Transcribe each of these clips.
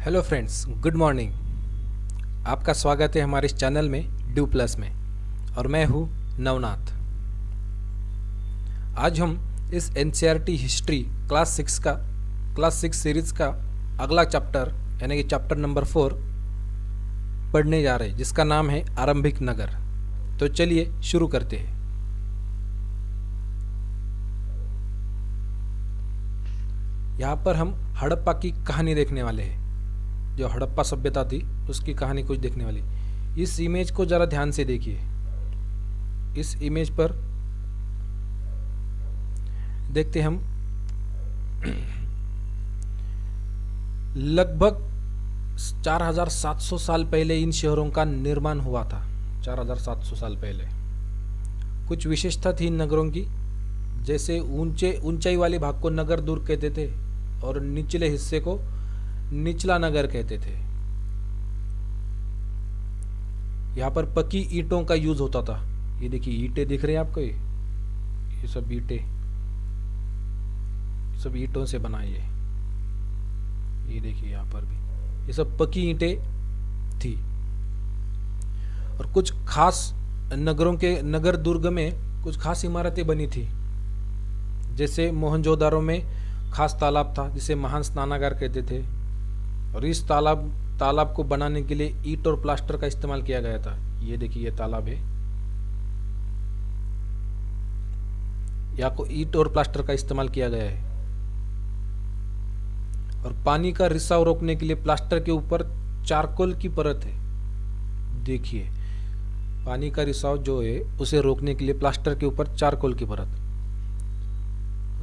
Hello friends, good morning. आपका स्वागत है हमारे इस चैनल में ड्यू प्लस में, और मैं हूँ नवनाथ। आज हम इस एनसीईआरटी हिस्ट्री क्लास 6 सीरीज़ का अगला चैप्टर यानी कि चैप्टर नंबर 4 पढ़ने जा रहे हैं, जिसका नाम है आरंभिक नगर। तो चलिए शुरू करते हैं। यहाँ पर हम हड़प्पा की कहानी देखने वाले हैं। जो हड़प्पा सभ्यता थी उसकी कहानी कुछ देखने वाली। इस इमेज को ज़रा ध्यान से देखिए। इस इमेज पर देखते हम लगभग 4700 साल पहले इन शहरों का निर्माण हुआ था। 4700 साल पहले कुछ विशेषता थी इन नगरों की। जैसे ऊंचाई वाले भाग को नगर दुर्ग कहते थे और निचले हिस्से को निचला नगर कहते थे। यहाँ पर पक्की ईंटों का यूज होता था। ये देखिए ईंटें दिख रहे हैं आपको, ये सब ईंटें, सब ईंटों से बना है। ये देखिए यहाँ पर भी ये सब पक्की ईंटें थी। और कुछ खास नगर दुर्ग में कुछ खास इमारतें बनी थी। जैसे मोहनजोदारो में खास तालाब था जिसे महान स्नानागार कहते थे, और इस तालाब को बनाने के लिए ईंट और प्लास्टर का इस्तेमाल किया गया था। ये देखिए ये तालाब है, यहाँ को ईंट और प्लास्टर का इस्तेमाल किया गया है। और पानी का रिसाव रोकने के लिए प्लास्टर के ऊपर चारकोल की परत है। देखिए पानी का रिसाव जो है उसे रोकने के लिए प्लास्टर के ऊपर चारकोल की परत।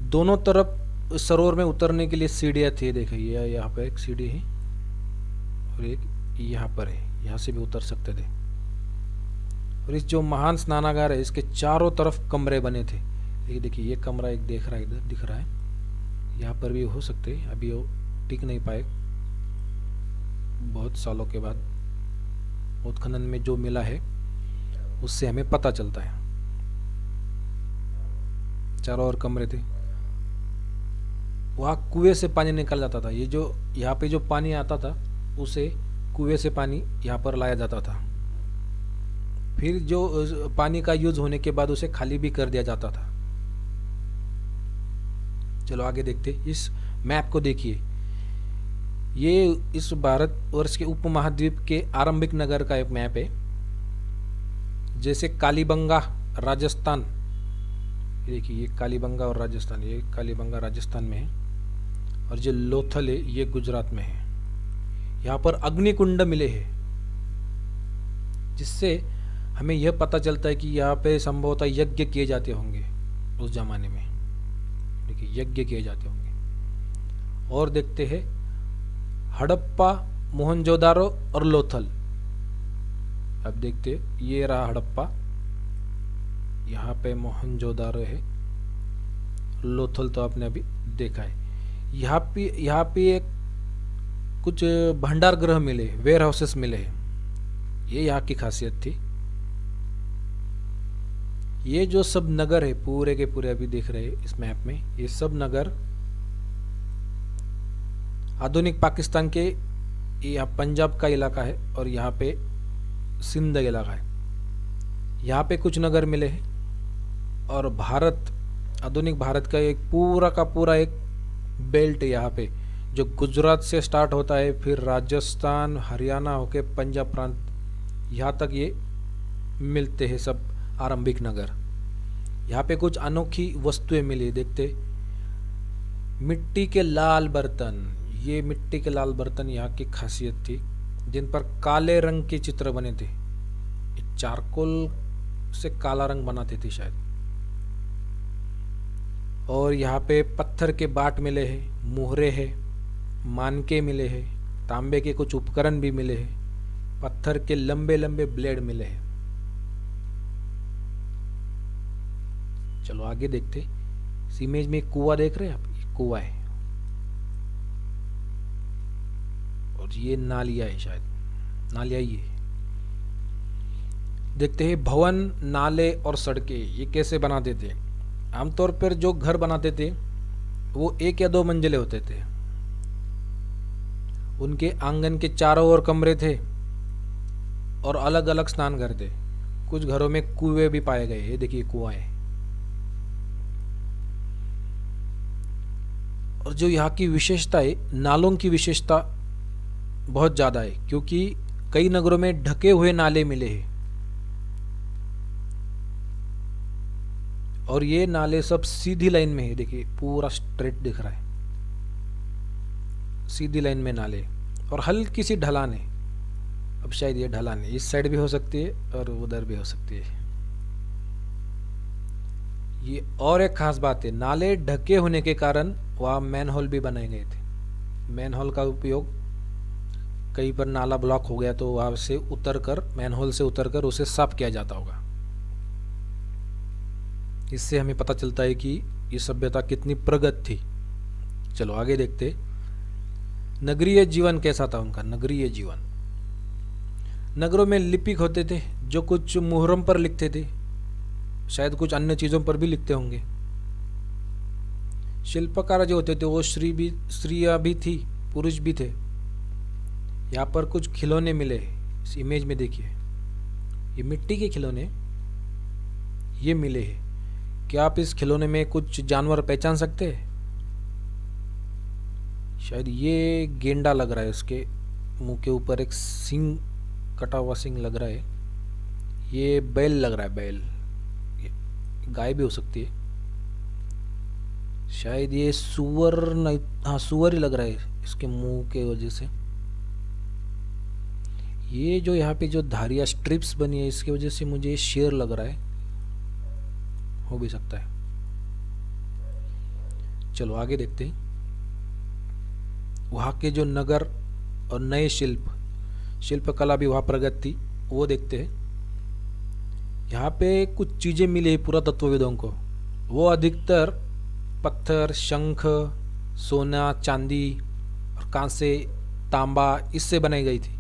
दोनों तरफ सरोवर में उतरने के लिए सीढ़ियाँ थी। देखिए यहाँ पर एक सीढ़ी है और एक यहाँ पर है, यहाँ से भी उतर सकते थे। और इस जो महान स्नानागार है इसके चारों तरफ कमरे बने थे। ये देखिए ये कमरा एक देख रहा है, इधर दिख रहा है। यहाँ पर भी हो सकते हैं, अभी वो टिक नहीं पाए। बहुत सालों के बाद उत्खनन में जो मिला है उससे हमें पता चलता है। चारों ओर कमरे थे। वहाँ कुएं से पानी निकल जाता था। ये जो यहाँ पे जो पानी आता था उसे कुएं से पानी यहाँ पर लाया जाता था। फिर जो पानी का यूज होने के बाद उसे खाली भी कर दिया जाता था। चलो आगे देखते। इस मैप को देखिए, ये इस भारतवर्ष के उपमहाद्वीप के आरंभिक नगर का एक मैप है। जैसे कालीबंगा राजस्थान, देखिए ये कालीबंगा और राजस्थान, ये कालीबंगा राजस्थान में है, और जो लोथल है ये गुजरात में है। यहाँ पर अग्निकुंड मिले हैं, जिससे हमें यह पता चलता है कि यहाँ पे संभवतः यज्ञ किए जाते होंगे उस जमाने में। देखिए यज्ञ किए जाते होंगे। और देखते हैं हड़प्पा, मोहनजोदारो और लोथल। अब देखते ये रहा हड़प्पा, यहाँ पे मोहनजोदारो है, लोथल तो आपने अभी देखा है। यहाँ पे एक कुछ भंडार गृह मिले, वेयर हाउसेस मिले। ये यहाँ की खासियत थी। ये जो सब नगर है पूरे के पूरे अभी देख रहे हैं इस मैप में, ये सब नगर आधुनिक पाकिस्तान के, यहाँ पंजाब का इलाका है और यहाँ पे सिंध इलाका है। यहाँ पे कुछ नगर मिले हैं। और भारत, आधुनिक भारत का एक पूरा का पूरा एक बेल्ट है यहाँ पे, जो गुजरात से स्टार्ट होता है, फिर राजस्थान, हरियाणा होके पंजाब प्रांत, यहाँ तक ये मिलते हैं सब आरंभिक नगर। यहाँ पे कुछ अनोखी वस्तुएं मिली। देखते मिट्टी के लाल बर्तन। ये मिट्टी के लाल बर्तन यहाँ की खासियत थी, जिन पर काले रंग के चित्र बने थे। चारकोल से काला रंग बनाते थे शायद। और यहाँ पे पत्थर के बाट मिले हैं, मुहरे हैं, मानके मिले हैं, तांबे के कुछ उपकरण भी मिले हैं, पत्थर के लंबे लंबे ब्लेड मिले हैं। चलो आगे देखते। इस इमेज में कुआं देख रहे हैं आप, ये कुआं है और ये नालिया है, शायद नालिया ही है। देखते हैं भवन, नाले और सड़कें ये कैसे बनाते थे। आमतौर पर जो घर बनाते थे वो 1 या 2 मंजिले होते थे। उनके आंगन के चारों ओर कमरे थे और अलग अलग स्नान घर थे। कुछ घरों में कुएं भी पाए गए। ये देखिए कुआं है। और जो यहाँ की विशेषता है, नालों की विशेषता बहुत ज़्यादा है, क्योंकि कई नगरों में ढके हुए नाले मिले हैं और ये नाले सब सीधी लाइन में है। देखिए पूरा स्ट्रेट दिख रहा है, सीधी लाइन में नाले और हल्की सी ढलान है। अब शायद ये ढलान है, इस साइड भी हो सकती है और उधर भी हो सकती है। ये और एक खास बात है, नाले ढके होने के कारण वहाँ मैनहोल भी बनाए गए थे। मैनहोल का उपयोग कहीं पर नाला ब्लॉक हो गया तो वहाँ से उतरकर, मैनहोल से उतरकर उसे साफ किया जाता होगा। इससे हमें पता चलता है कि ये सभ्यता कितनी प्रगत थी। चलो आगे देखते। नगरीय जीवन कैसा था उनका? नगरीय जीवन, नगरों में लिपिक होते थे जो कुछ मुहर्रम पर लिखते थे, शायद कुछ अन्य चीज़ों पर भी लिखते होंगे। शिल्पकार जो होते थे वो स्त्रियाँ भी थी, पुरुष भी थे। यहाँ पर कुछ खिलौने मिले इस इमेज में, देखिए ये मिट्टी के खिलौने ये मिले हैं। क्या आप इस खिलौने में कुछ जानवर पहचान सकते हैं? शायद ये गेंडा लग रहा है, उसके मुंह के ऊपर एक सिंग, कटा हुआ सिंग लग रहा है। ये बैल लग रहा है, बैल, ये गाय भी हो सकती है। शायद ये सुअर नहीं, हाँ सुअर ही लग रहा है इसके मुंह के वजह से। ये जो यहाँ पे जो धारियाँ स्ट्रिप्स बनी है इसकी वजह से मुझे शेर लग रहा है, हो भी सकता है। चलो आगे देखते हैं। वहाँ के जो नगर और नए शिल्पकला भी वहाँ प्रगत थी, वो देखते हैं। यहाँ पे कुछ चीज़ें मिली पुरातत्वविदों को, वो अधिकतर पत्थर, शंख, सोना, चांदी और कांसे, तांबा इससे बनाई गई थी।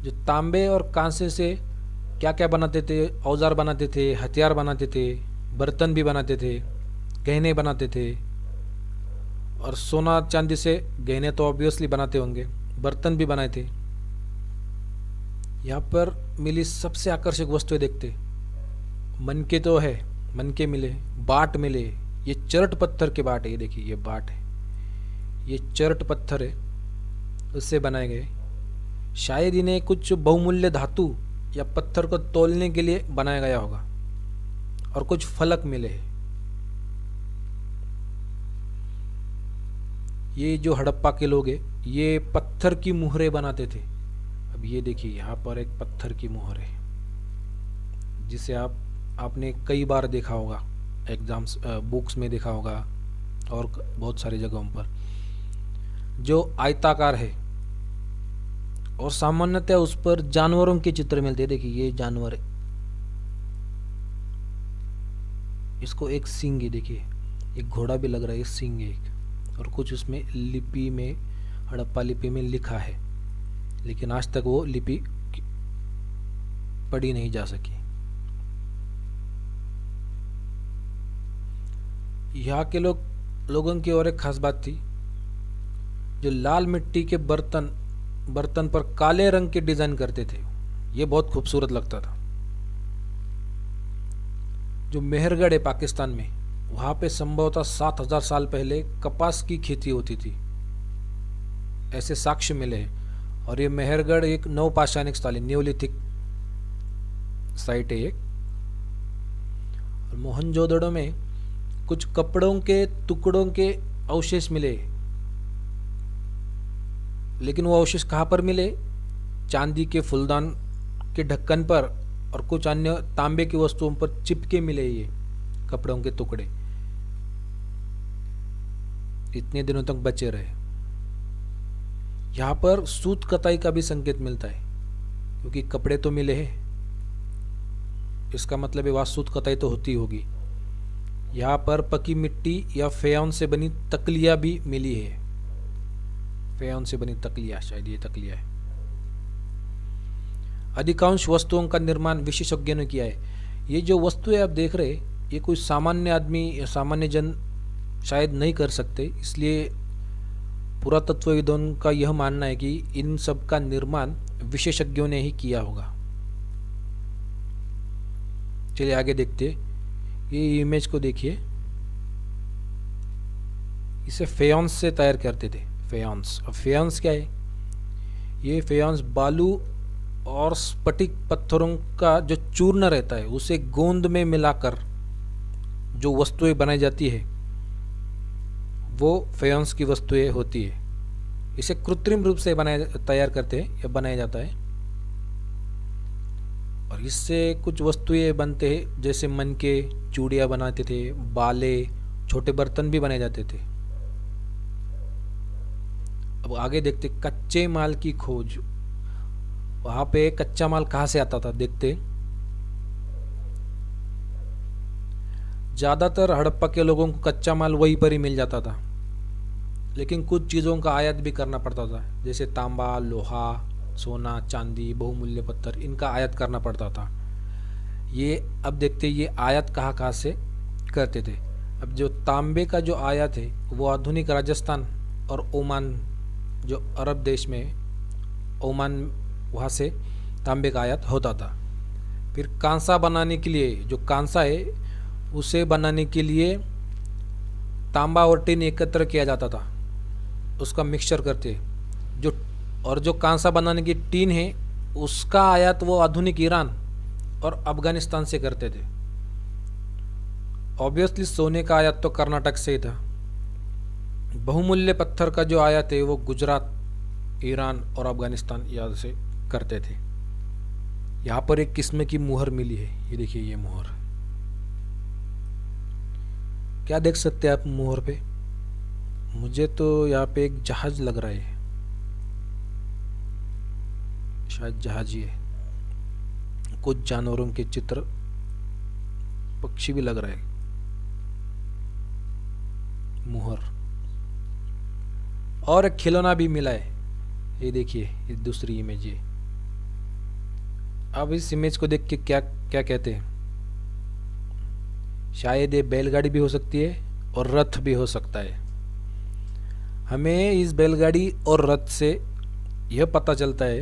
जो तांबे और कांसे से क्या क्या बनाते थे? औजार बनाते थे, हथियार बनाते थे, बर्तन भी बनाते थे, गहने बनाते थे। और सोना चांदी से गहने तो ऑब्वियसली बनाते होंगे, बर्तन भी बनाए थे। यहाँ पर मिली सबसे आकर्षक वस्तुएं देखते, मनके तो है, मनके मिले, बाट मिले। ये चरट पत्थर के बाट है, ये देखिए ये बाट है, ये चरट पत्थर है, उससे बनाए गए। शायद इन्हें कुछ बहुमूल्य धातु या पत्थर को तोलने के लिए बनाया गया होगा। और कुछ फलक मिले हैं। ये जो हड़प्पा के लोग हैं ये पत्थर की मुहरें बनाते थे। अब ये देखिए यहाँ पर एक पत्थर की मुहर है जिसे आपने कई बार देखा होगा, एग्जाम्स बुक्स में देखा होगा और बहुत सारी जगहों पर, जो आयताकार है और सामान्यतः उस पर जानवरों के चित्र मिलते हैं। देखिए ये जानवर है, इसको एक सींग है, देखिए एक घोड़ा भी लग रहा है, सींग है एक, और कुछ उसमें लिपि में, हड़प्पा लिपि में लिखा है, लेकिन आज तक वो लिपि पढ़ी नहीं जा सकी। यहाँ के लोगों की और एक खास बात थी, जो लाल मिट्टी के बर्तन पर काले रंग के डिजाइन करते थे, ये बहुत खूबसूरत लगता था। जो मेहरगढ़ है पाकिस्तान में, वहाँ पे संभवतः 7000 साल पहले कपास की खेती होती थी, ऐसे साक्ष्य मिले हैं। और ये मेहरगढ़ एक नवपाषाणिक स्थल है, न्यूलिथिक साइट है एक। और मोहनजोदड़ो में कुछ कपड़ों के टुकड़ों के अवशेष मिले, लेकिन वो अवशेष कहाँ पर मिले? चांदी के फूलदान के ढक्कन पर और कुछ अन्य तांबे की वस्तुओं पर चिपके मिले ये कपड़ों के टुकड़े, इतने दिनों तक बचे रहे। यहाँ पर सूत कताई का भी संकेत मिलता है, क्योंकि कपड़े तो मिले हैं, इसका मतलब है वहाँ सूत कताई तो होती होगी। यहाँ पर पकी मिट्टी या फेयौन से बनी तकलिया भी मिली है, फेयौन से बनी तकलिया, शायद ये तकलिया है। अधिकांश वस्तुओं का निर्माण विशेषज्ञों ने किया है। ये जो वस्तुएं आप देख रहे, ये कोई सामान्य आदमी या सामान्य जन शायद नहीं कर सकते, इसलिए पुरातत्वविदों का यह मानना है कि इन सब का निर्माण विशेषज्ञों ने ही किया होगा। चलिए आगे देखते, ये इमेज को देखिए, इसे फेयंस से तैयार करते थे। फेयंस, अब फेयंस क्या है? ये फेयंस बालू और स्फटिक पत्थरों का जो चूर्ण रहता है उसे गोंद में मिलाकर जो वस्तुएं बनाई जाती है वो फेयंस की वस्तुएं होती है। इसे कृत्रिम रूप से तैयार करते हैं या बनाया जाता है, और इससे कुछ वस्तुएं बनते हैं, जैसे मनके, चूड़ियाँ बनाते थे, बाले, छोटे बर्तन भी बनाए जाते थे। अब आगे देखते कच्चे माल की खोज। वहां पे कच्चा माल कहाँ से आता था देखते। ज्यादातर हड़प्पा के लोगों को कच्चा माल वहीं पर ही मिल जाता था, लेकिन कुछ चीज़ों का आयात भी करना पड़ता था, जैसे तांबा, लोहा, सोना, चांदी, बहुमूल्य पत्थर, इनका आयात करना पड़ता था। ये अब देखते ये आयात कहाँ कहाँ से करते थे। अब जो तांबे का जो आयात है वो आधुनिक राजस्थान और ओमान, जो अरब देश में ओमान, वहाँ से तांबे का आयात होता था। फिर कांसा बनाने के लिए, जो कांसा है उसे बनाने के लिए तांबा और टिन एकत्र किया जाता था, उसका मिक्सचर करते जो, और जो कांसा बनाने की टिन है उसका आयात वो आधुनिक ईरान और अफगानिस्तान से करते थे। ऑब्वियसली सोने का आयात तो कर्नाटक से ही था। बहुमूल्य पत्थर का जो आयात है वो गुजरात, ईरान और अफगानिस्तान यहाँ से करते थे। यहाँ पर एक किस्म की मुहर मिली है, ये देखिए, ये मुहर, क्या देख सकते हैं आप मुहर पे? मुझे तो यहाँ पे एक जहाज लग रहा है, शायद जहाज ही है। कुछ जानवरों के चित्र, पक्षी भी लग रहा है, मुहर। और एक खिलौना भी मिला है, ये देखिए, ये दूसरी इमेज है। अब इस इमेज को देख के क्या क्या कहते हैं? शायद ये बैलगाड़ी भी हो सकती है और रथ भी हो सकता है। हमें इस बैलगाड़ी और रथ से यह पता चलता है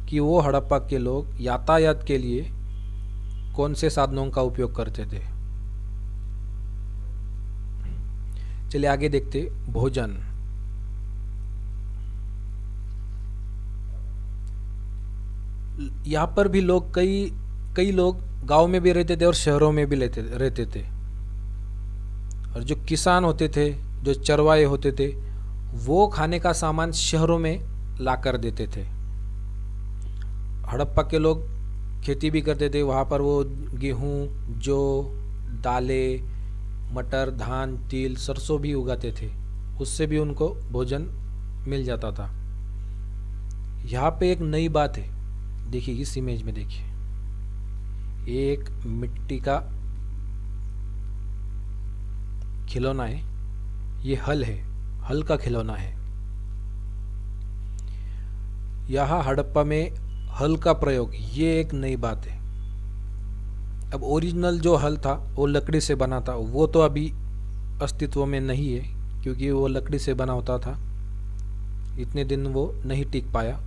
कि वो हड़प्पा के लोग यातायात के लिए कौन से साधनों का उपयोग करते थे। चलिए आगे देखते, भोजन। यहाँ पर भी लोग, कई लोग गांव में भी रहते थे और शहरों में भी रहते थे। और जो किसान होते थे, जो चरवाहे होते थे, वो खाने का सामान शहरों में ला कर देते थे। हड़प्पा के लोग खेती भी करते थे, वहाँ पर वो गेहूँ, जौ, दालें, मटर, धान, तिल, सरसों भी उगाते थे, उससे भी उनको भोजन मिल जाता था। यहाँ पे एक नई बात है, देखिए इस इमेज में देखिए, एक मिट्टी का खिलौना है, ये हल है, हल का खिलौना है। यहाँ हड़प्पा में हल का प्रयोग, ये एक नई बात है। अब ओरिजिनल जो हल था वो लकड़ी से बना था, वो तो अभी अस्तित्व में नहीं है, क्योंकि वो लकड़ी से बना होता था, इतने दिन वो नहीं टिक पाया।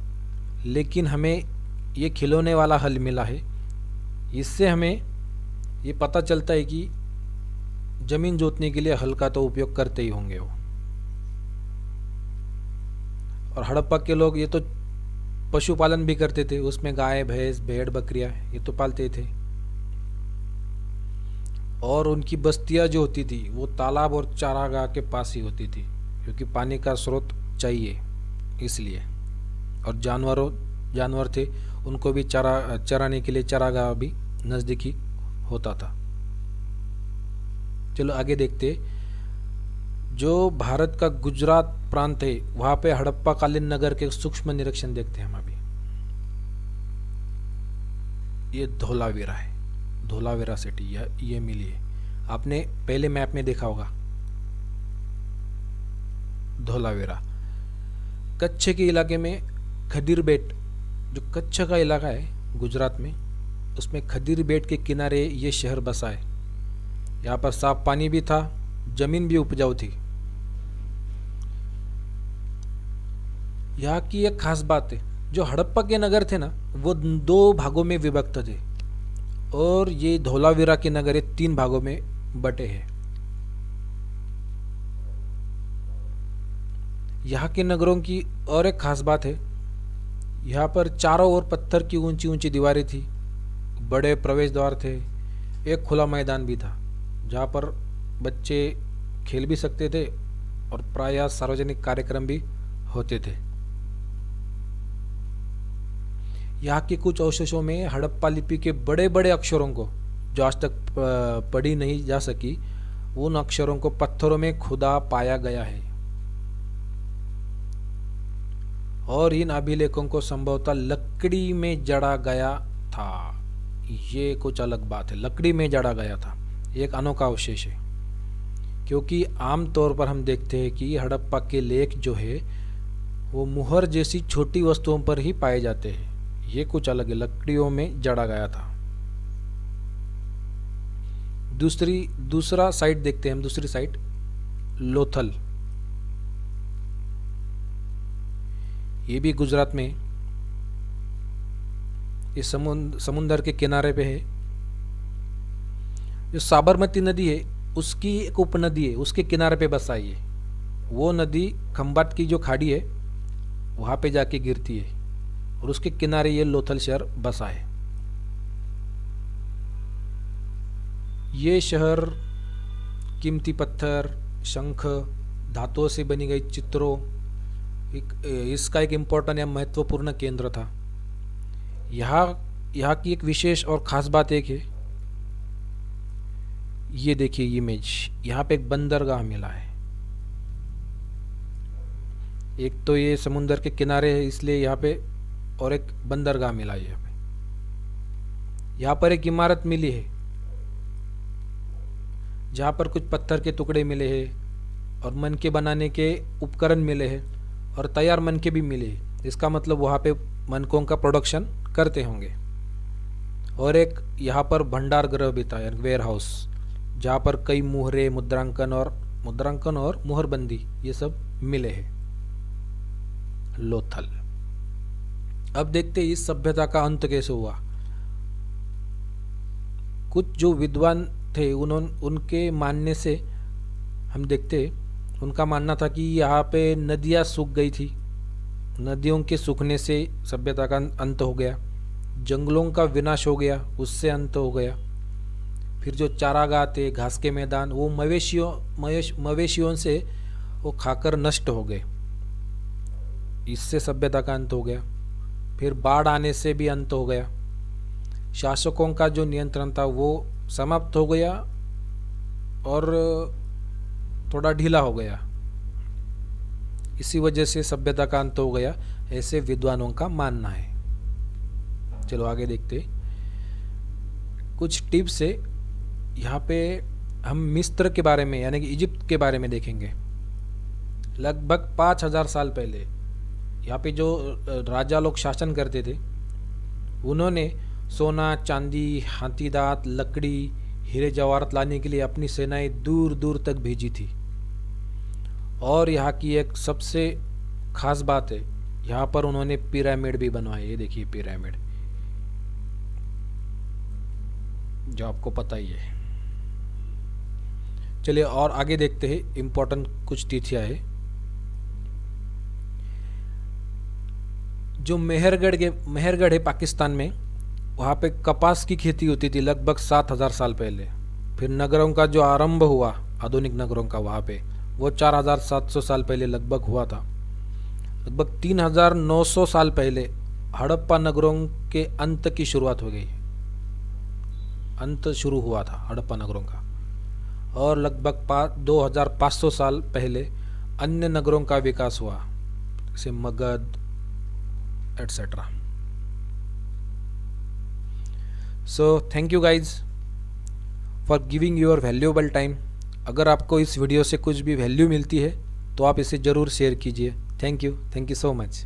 लेकिन हमें ये खिलौने वाला हल मिला है, इससे हमें ये पता चलता है कि जमीन जोतने के लिए हल का तो उपयोग करते ही होंगे वो। और हड़प्पा के लोग ये तो पशुपालन भी करते थे, उसमें गाय, भैंस, भेड़, बकरियां ये तो पालते थे। और उनकी बस्तियां जो होती थी वो तालाब और चारागाह के पास ही होती थी, क्योंकि पानी का स्रोत चाहिए इसलिए। और जानवर थे, उनको भी चराने के लिए चारागाह भी नज़दीकी होता था। चलो आगे देखते, जो भारत का गुजरात प्रांत है वहाँ पे हड़प्पा कालीन नगर के सूक्ष्म निरीक्षण देखते हैं हम अभी। ये धोलावीरा है, धोलावीरा सिटी, ये मिली है, आपने पहले मैप में देखा होगा धोलावीरा। कच्छ के इलाके में खदीर बेट, जो कच्छ का इलाका है गुजरात में, उसमें खदीर बेट के किनारे ये शहर बसा है। यहाँ पर साफ पानी भी था, जमीन भी उपजाऊ थी। यहाँ की एक खास बात है, जो हड़प्पा के नगर थे ना, वो 2 भागों में विभक्त थे, और ये धोलावीरा के नगर 3 भागों में बटे हैं। यहाँ के नगरों की और एक खास बात है, यहाँ पर चारों ओर पत्थर की ऊंची ऊंची दीवारें थी, बड़े प्रवेश द्वार थे, एक खुला मैदान भी था जहाँ पर बच्चे खेल भी सकते थे और प्रायः सार्वजनिक कार्यक्रम भी होते थे। यहाँ के कुछ अवशेषों में हड़प्पा लिपि के बड़े बड़े अक्षरों को, जो आज तक पढ़ी नहीं जा सकी, उन अक्षरों को पत्थरों में खुदा पाया गया है। और इन अभिलेखों को संभवतः लकड़ी में जड़ा गया था। ये कुछ अलग बात है, लकड़ी में जड़ा गया था, एक अनोखा अवशेष है। क्योंकि आमतौर पर हम देखते हैं कि हड़प्पा के लेख जो है वो मुहर जैसी छोटी वस्तुओं पर ही पाए जाते हैं। ये कुछ अलग है, लकड़ियों में जड़ा गया था। दूसरा साइट देखते हैं हम, दूसरी साइट लोथल। ये भी गुजरात में, इस समुंदर के किनारे पे है। जो साबरमती नदी है उसकी एक उपनदी है, उसके किनारे पे बसा है। वो नदी खंबाट की जो खाड़ी है वहाँ पे जाके गिरती है, और उसके किनारे ये लोथल शहर बसा है। ये शहर कीमती पत्थर, शंख, धातुओं से बनी गई चित्रों, इसका एक इम्पोर्टेंट या महत्वपूर्ण केंद्र था। यहाँ की एक विशेष और ख़ास बात एक है, ये देखिए इमेज, यहाँ पे एक बंदरगाह मिला है। एक तो ये समुंदर के किनारे है इसलिए यहाँ पे, और एक बंदरगाह मिला है यहाँ पे। यहाँ पर एक इमारत मिली है जहाँ पर कुछ पत्थर के टुकड़े मिले हैं और मनके बनाने के उपकरण मिले हैं और तैयार मनके भी मिले हैं। इसका मतलब वहाँ पे मनकों का प्रोडक्शन करते होंगे। और एक यहाँ पर भंडार गृह भी था, वेयर हाउस, जहाँ पर कई मुहरे, मुद्रांकन और मुहरबंदी ये सब मिले हैं। लोथल। अब देखते हैं इस सभ्यता का अंत कैसे हुआ। कुछ जो विद्वान थे उनके मानने से हम देखते, उनका मानना था कि यहाँ पे नदियाँ सूख गई थी, नदियों के सूखने से सभ्यता का अंत हो गया। जंगलों का विनाश हो गया, उससे अंत हो गया। फिर जो चारागाह थे, घास के मैदान, वो मवेशियों से वो खाकर नष्ट हो गए, इससे सभ्यता का अंत हो गया। फिर बाढ़ आने से भी अंत हो गया। शासकों का जो नियंत्रण था वो समाप्त हो गया और थोड़ा ढीला हो गया, इसी वजह से सभ्यता का अंत हो गया, ऐसे विद्वानों का मानना है। चलो आगे देखते। कुछ टिप्स है यहाँ पे। हम मिस्र के बारे में यानी कि इजिप्ट के बारे में देखेंगे। लगभग 5000 साल पहले यहाँ पे जो राजा लोग शासन करते थे, उन्होंने सोना, चांदी, हाथी दांत, लकड़ी, हीरे जवाहरात लाने के लिए अपनी सेनाएं दूर दूर तक भेजी थी। और यहाँ की एक सबसे खास बात है, यहाँ पर उन्होंने पिरामिड भी बनवाए। ये देखिए पिरामिड, जो आपको पता ही है। चलिए और आगे देखते हैं। इम्पोर्टेंट कुछ तिथियां है। जो मेहरगढ़ है पाकिस्तान में, वहाँ पे कपास की खेती होती थी लगभग 7000 साल पहले। फिर नगरों का जो आरंभ हुआ, आधुनिक नगरों का, वहाँ पे वो 4700 साल पहले लगभग हुआ था। लगभग 3900 साल पहले हड़प्पा नगरों के अंत की शुरुआत हो गई, अंत शुरू हुआ था हड़प्पा नगरों का। और लगभग 2500 साल पहले अन्य नगरों का विकास हुआ, जैसे Magadh etcetera. So thank you guys for giving your valuable time. अगर आपको इस वीडियो से कुछ भी वैल्यू मिलती है तो आप इसे ज़रूर शेयर कीजिए। Thank you so much.